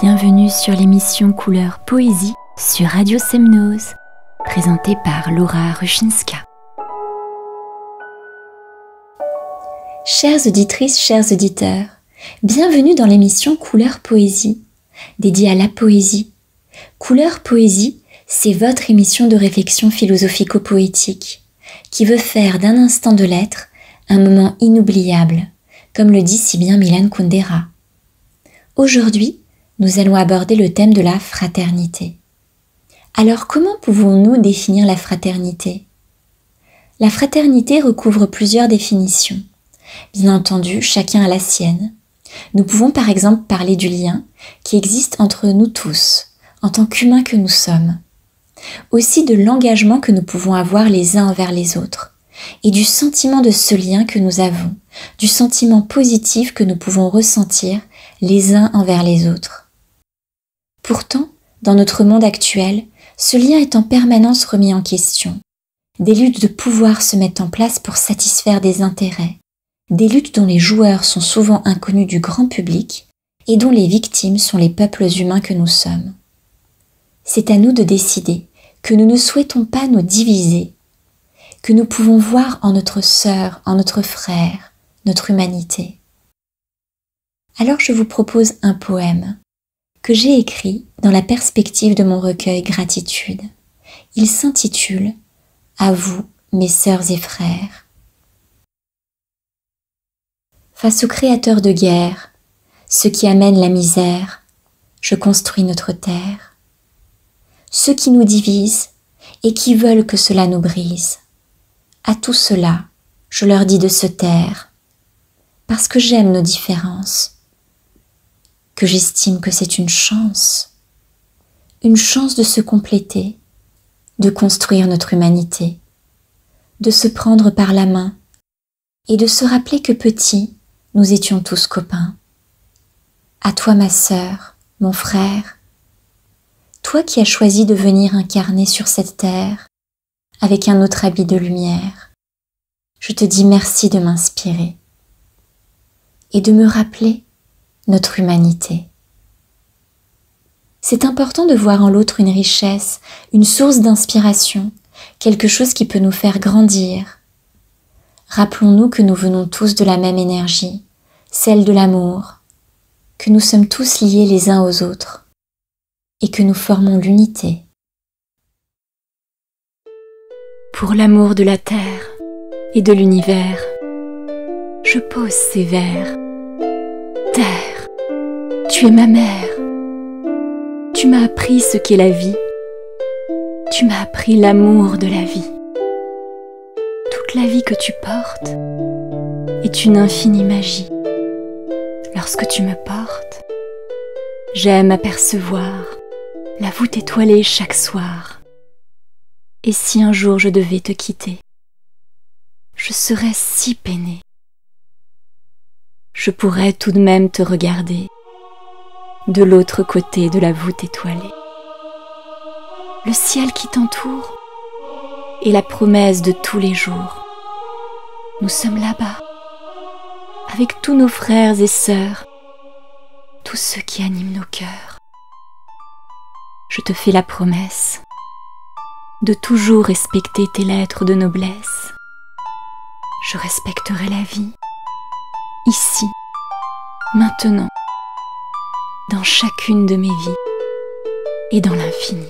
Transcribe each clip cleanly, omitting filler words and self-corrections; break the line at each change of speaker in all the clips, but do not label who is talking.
Bienvenue sur l'émission Couleur Poésie sur Radio Semnose, présentée par Laura Ruszinska. Chères auditrices, chers auditeurs, bienvenue dans l'émission Couleur Poésie, dédiée à la poésie. Couleur Poésie, c'est votre émission de réflexion philosophico-poétique, qui veut faire d'un instant de l'être un moment inoubliable, comme le dit si bien Milan Kundera. Aujourd'hui, nous allons aborder le thème de la fraternité. Alors comment pouvons-nous définir la fraternité ? La fraternité recouvre plusieurs définitions. Bien entendu, chacun a la sienne. Nous pouvons par exemple parler du lien qui existe entre nous tous, en tant qu'humains que nous sommes. Aussi de l'engagement que nous pouvons avoir les uns envers les autres, et du sentiment de ce lien que nous avons, du sentiment positif que nous pouvons ressentir les uns envers les autres. Pourtant, dans notre monde actuel, ce lien est en permanence remis en question. Des luttes de pouvoir se mettent en place pour satisfaire des intérêts, des luttes dont les joueurs sont souvent inconnus du grand public et dont les victimes sont les peuples humains que nous sommes. C'est à nous de décider que nous ne souhaitons pas nous diviser, que nous pouvons voir en notre sœur, en notre frère, notre humanité. Alors je vous propose un poème que j'ai écrit dans la perspective de mon recueil Gratitude. Il s'intitule « À vous, mes sœurs et frères ». Face aux créateurs de guerre, ceux qui amènent la misère, je construis notre terre. Ceux qui nous divisent et qui veulent que cela nous brise, à tout cela, je leur dis de se taire, parce que j'aime nos différences, que j'estime que c'est une chance de se compléter, de construire notre humanité, de se prendre par la main et de se rappeler que petits, nous étions tous copains. À toi ma sœur, mon frère, toi qui as choisi de venir incarner sur cette terre avec un autre habit de lumière, je te dis merci de m'inspirer et de me rappeler notre humanité. C'est important de voir en l'autre une richesse, une source d'inspiration, quelque chose qui peut nous faire grandir. Rappelons-nous que nous venons tous de la même énergie, celle de l'amour, que nous sommes tous liés les uns aux autres et que nous formons l'unité. Pour l'amour de la terre et de l'univers, je pose ces vers. Terre, tu es ma mère. Tu m'as appris ce qu'est la vie. Tu m'as appris l'amour de la vie. Toute la vie que tu portes est une infinie magie. Lorsque tu me portes, j'aime apercevoir la voûte étoilée chaque soir. Et si un jour je devais te quitter, je serais si peinée. Je pourrais tout de même te regarder de l'autre côté de la voûte étoilée. Le ciel qui t'entoure est la promesse de tous les jours. Nous sommes là-bas, avec tous nos frères et sœurs, tous ceux qui animent nos cœurs. Je te fais la promesse de toujours respecter tes lettres de noblesse. Je respecterai la vie. Ici, maintenant, dans chacune de mes vies et dans l'infini.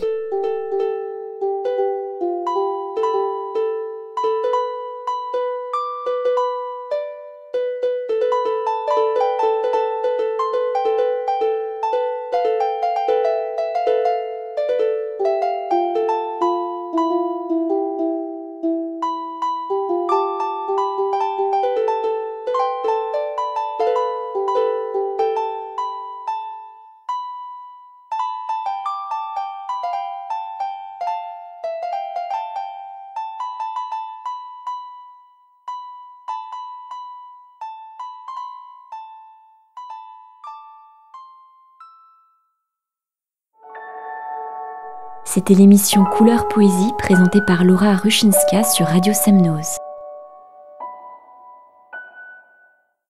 C'était l'émission Couleur Poésie présentée par Laura Ruszinska sur Radio Semnose.